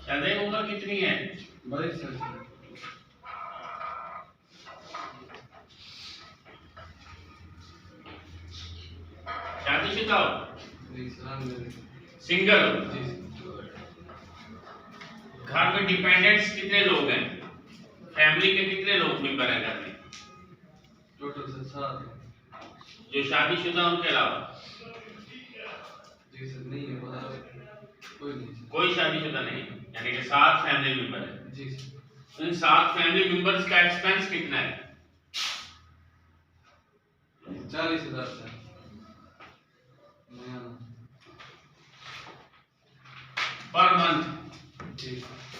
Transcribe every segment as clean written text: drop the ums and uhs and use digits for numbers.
शादी उम्र कितनी है? 22 साल। शादीशुदा हो? सिंगल सिंगल हो? घर में डिपेंडेंट्स कितने लोग हैं? फैमिली के कितने लोग मेंबर हैं घर में? टोटल से 7। जो शादीशुदा उनके अलावा? जी सर नहीं है पता, कोई नहीं। कोई शादीशुदा नहीं, यानी कि 7 फैमिली मेंबर है। जी सर। इन 7 फैमिली मेंबर्स का एक्सपेंस कितना है? 40,000 सर। Per month. जी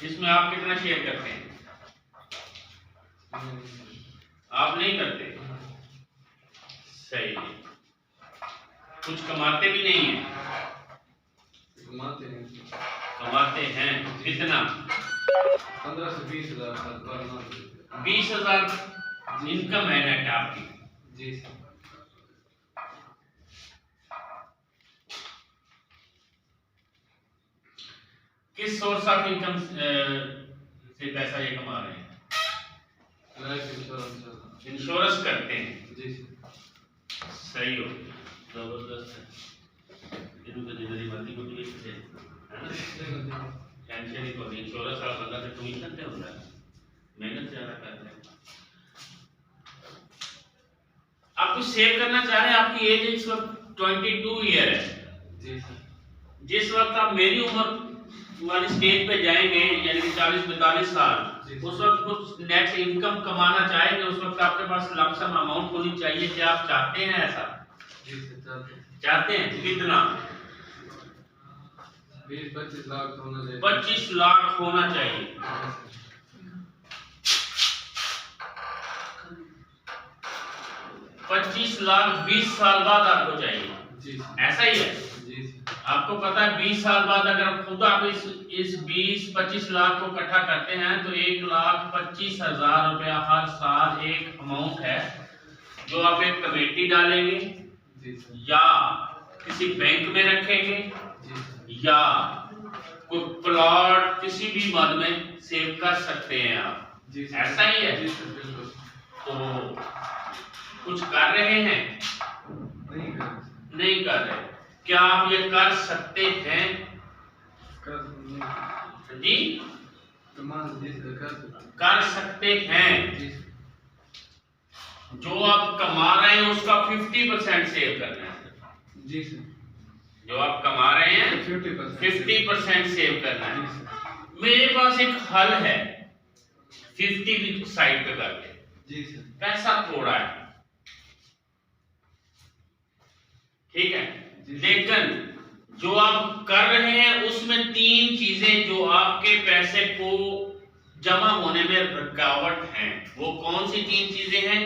इसमें आप कितना शेयर करते हैं? आप नहीं करते? सही है। कुछ कमाते भी नहीं है? कमाते हैं कितना? 15 से 20,000 पर मंथ। 20,000 इनकम है नेट आपकी? जी सर। किस सोर्स ऑफ इनकम से पैसा ये कमा रहे हैं? Life insurance. इंश्योरेंस करते हैं? जी सर। सही हो, जबरदस्त है। इनको जिंदगी मर्जी को भी है ना, टेंशन ही कोई। इंश्योरेंस वाला बंदा से कमीशन पे होता है, मेहनत ज्यादा करते हैं। आप कुछ सेव करना चाह रहे हैं? आपकी एज इस वक्त 22 ईयर है। जी सर। जिस वक्त आप मेरी उम्र वाली स्टेज पे जाएंगे, यानी कि 40-42 साल, उस वक्त कुछ नेट इनकम कमाना चाहेंगे, उस वक्त आपके पास लमसम अमाउंट होनी चाहिए। क्या आप चाहते हैं ऐसा? जी सर चाहते हैं? कितना? 20-25 लाख होना चाहिए। 25 लाख होना चाहिए। 25 लाख 20 साल बाद आपको चाहिए। जी ऐसा ही है? जी सर। आपको पता है 20 साल बाद अगर खुद आप इस 20-25 लाख को इकट्ठा करते हैं तो 1,25,000 रुपया हर साल एक अमाउंट है, जो आप एक कमेटी डालेंगे या किसी बैंक में रखेंगे या कोई प्लॉट किसी भी मद में सेव कर सकते हैं आप। ऐसा ही है? जी सर बिल्कुल। तो कुछ कर रहे हैं? नहीं कर रहे। क्या आप ये कर सकते हैं? जी कर सकते हैं। जो आप कमा रहे हैं उसका 50% सेव करना है। जी सर। जो आप कमा रहे हैं 50% सेव करना है। मेरे पास एक हल है, 50 भी साइड पे करके। जी सर। पैसा थोड़ा है, ठीक है, लेकिन जो आप कर रहे हैं उसमें 3 चीजें जो आपके पैसे को जमा होने में रुकावट हैं। वो कौन सी 3 चीजें हैं?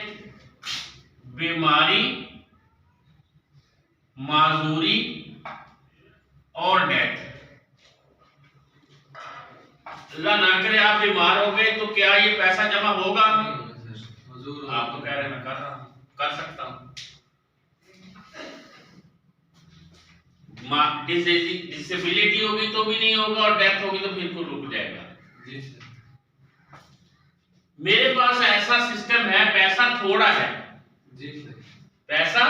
बीमारी, माजूरी और डेथ। अल्लाह ना करे आप बीमार हो गए तो क्या ये पैसा जमा होगा? आप तो कह रहे हैं मैं कर रहा हूं, कर सकता हूं। डिसेबिलिटी होगी तो भी नहीं होगा और डेथ होगी तो बिल्कुल रुक जाएगा। जी सर। मेरे पास ऐसा सिस्टम है, पैसा थोड़ा है। जी सर। पैसा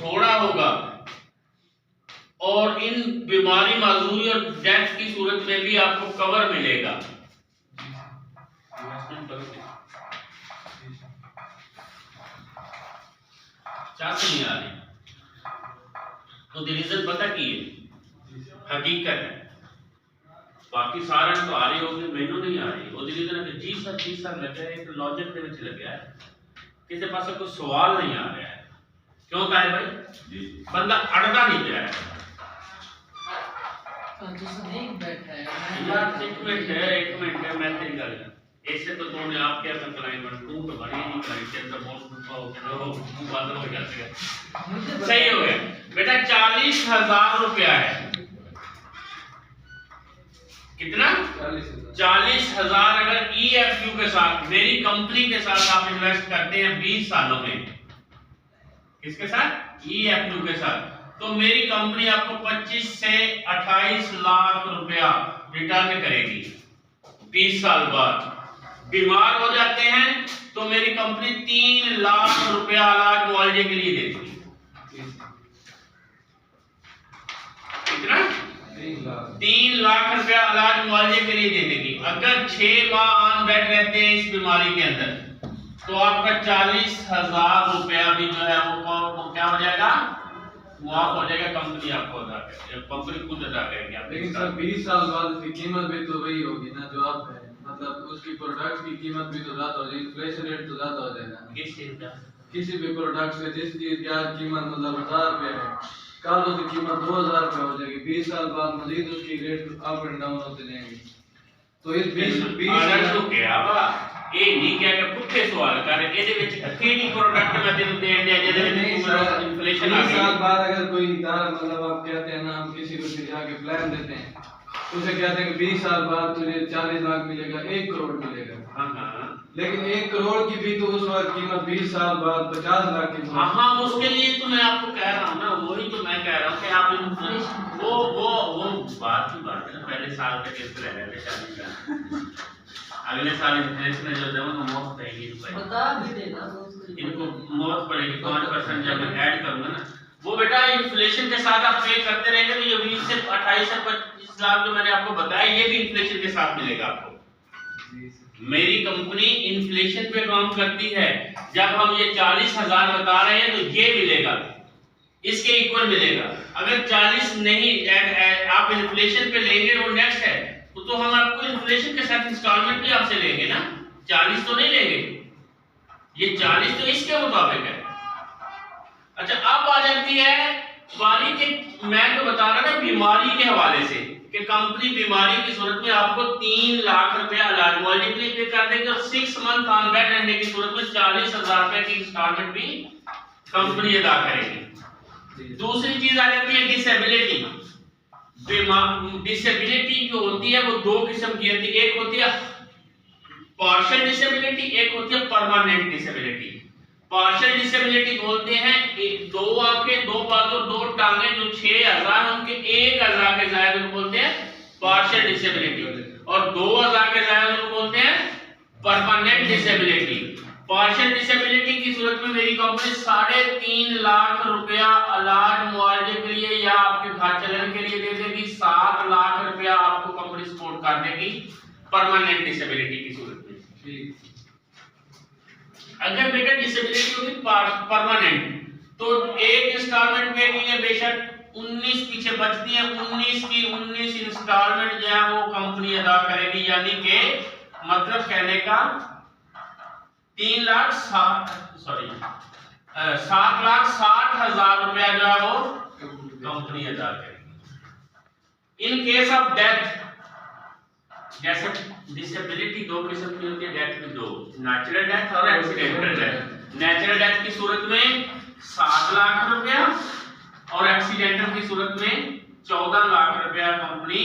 थोड़ा होगा और इन बीमारी, माजूरी और डेथ की सूरत में भी आपको कवर मिलेगा। चाह नहीं आ रही तो रीजन पता की है, हकीकत है। बाकी सारा तो आ रही होगी, मैनू नहीं आ रही। वो रीजन है जी सर लगे एक लॉजिक ਦੇ ਵਿੱਚ ਲੱਗਿਆ ਹੈ, किसी पास कोई सवाल नहीं आ रहा है। क्यों कहा है भाई जी? बंदा अड़ता नहीं गया है। यार एक मिनट है, मैं तेरी गल ऐसे तो तूने आप क्या क्लाइंट तू तो बड़ी नहीं क्लाइंट के अंदर बहुत गुस्सा हो गया, वो मुंह बंद हो जाते। सही हो गया बेटा। 40,000 रुपया है। कितना? 40,000 अगर EFU के साथ, मेरी कंपनी के साथ आप इन्वेस्ट करते हैं 20 सालों में, किसके साथ? EFU के साथ, तो मेरी कंपनी आपको 25 से 28 लाख रुपया रिटर्न करेगी 20 साल बाद। बीमार हो जाते हैं तो मेरी कंपनी 3 लाख रुपया इलाज मुआवजे के लिए देती है। कितना? 3 लाख रुपया इलाज मुआवजे के लिए दे देगी। अगर 6 माह ऑन बेड रहते हैं इस बीमारी के अंदर तो आपका 40,000 रुपया भी जो है वो क्या हो जाएगा, मुआफ हो जाएगा। कंपनी आपको अदा करेगी, कंपनी खुद अदा करेगी आप। लेकिन सर 20 साल बाद उसकी कीमत भी तो वही होगी ना जो आप है, मतलब उसकी प्रोडक्ट की कीमत भी तो ज्यादा हो जाएगी, इन्फ्लेशन रेट तो ज्यादा हो जाएगा। किस चीज का? किसी भी प्रोडक्ट से जिस चीज की आज कीमत मतलब 1000 रुपए है, कल उसकी कीमत 2000 रुपए हो जाएगी। 20 साल बाद मजीद उसकी रेट अप एंड डाउन होते जाएंगे। तो इस 20 तो क्या बा ये नहीं क्या कि पुੱਠੇ सवाल कर ਇਹਦੇ ਵਿੱਚ ਕਿਹੜੀ प्रोडक्ट मैं तेन देन दे ਜਿਹਦੇ ਵਿੱਚ इन्फ्लेशन आ 20 साल गई। बाद अगर कोई इदारा मतलब आप कहते हैं ना, हम किसी को जाके प्लान देते हैं, उसे कहते हैं कि 20 साल बाद तुझे 40 लाख मिलेगा, 1 करोड़ मिलेगा। हाँ, लेकिन 1 करोड़ की भी तो उस वक्त कीमत 20 साल बाद 50 लाख की। हाँ, उसके लिए तो मैं आपको कह रहा हूँ ना, वही तो मैं कह रहा हूँ कि आप वो बात की बात है ना, पहले साल का किस्त ले लेते शादी का, अगले साल इन्फ्लेशन जो है वो मौत पड़ेगी, बता भी देना इनको मौत पड़ेगी 5% जब मैं ऐड करूंगा ना वो बेटा इन्फ्लेशन के साथ आप पे करते रहेंगे तो ये 20 से 28 से 25 लाख जो मैंने आपको बताया ये भी इन्फ्लेशन के साथ मिलेगा आपको। मेरी कंपनी इन्फ्लेशन पे काम करती है। जब हम ये 40,000 बता रहे हैं तो ये मिलेगा, इसके इक्वल मिलेगा। अगर 40 नहीं आप इन्फ्लेशन पे लेंगे वो नेक्स्ट है तो हम आपको इन्फ्लेशन के साथ इंस्टॉलमेंट भी आपसे लेंगे ना, 40 तो नहीं लेंगे, ये 40 तो इसके मुताबिक है। अच्छा, अब आ जाती है बारी के, मैं तो बता रहा था बीमारी के हवाले से कि कंपनी बीमारी की सूरत में आपको 3 लाख रुपया इलाज मुआवजे के लिए पे कर देगी और 6 मंथ ऑन बेड रहने की सूरत में 40,000 रुपए की इंस्टॉलमेंट भी कंपनी अदा करेगी। दूसरी चीज आ जाती है डिसेबिलिटी। डिसेबिलिटी जो होती है वो 2 किस्म की होती है, एक होती है पार्शियल डिसेबिलिटी, एक होती है परमानेंट डिसेबिलिटी। पार्शियल डिसेबिलिटी बोलते हैं 2 आंखें, 2 बाजू, 2 टांगे जो 6 अज़ा हैं उनके 1 अज़ा के ज़ायद को बोलते हैं पार्शियल डिसेबिलिटी और 2 अज़ा के ज़ायद को बोलते हैं परमानेंट डिसेबिलिटी। पार्शियल डिसेबिलिटी की सूरत में मेरी कंपनी 3.5 लाख रुपया इलाज मुआवजे के लिए या आपके घर चलने के लिए दे देगी, 7 लाख रुपया आपको कंपनी सपोर्ट कर देगी परमानेंट डिसेबिलिटी की सूरत में। अगर बेटा डिसेबिलिटी होगी परमानेंट तो एक इंस्टॉलमेंट पे की है बेशक 19 पीछे बचती है, 19 की 19 इंस्टॉलमेंट जो है वो कंपनी अदा करेगी, यानी कि मतलब कहने का 7,60,000 रुपया जो है वो कंपनी अदा करेगी। इन केस ऑफ डेथ, जैसे डिसेबिलिटी 2 किस्म की होती है, डेथ भी 2, नेचुरल डेथ और एक्सीडेंटल डेथ। नेचुरल डेथ की सूरत में 7 लाख रुपया और एक्सीडेंटल की सूरत में 14 लाख रुपया कंपनी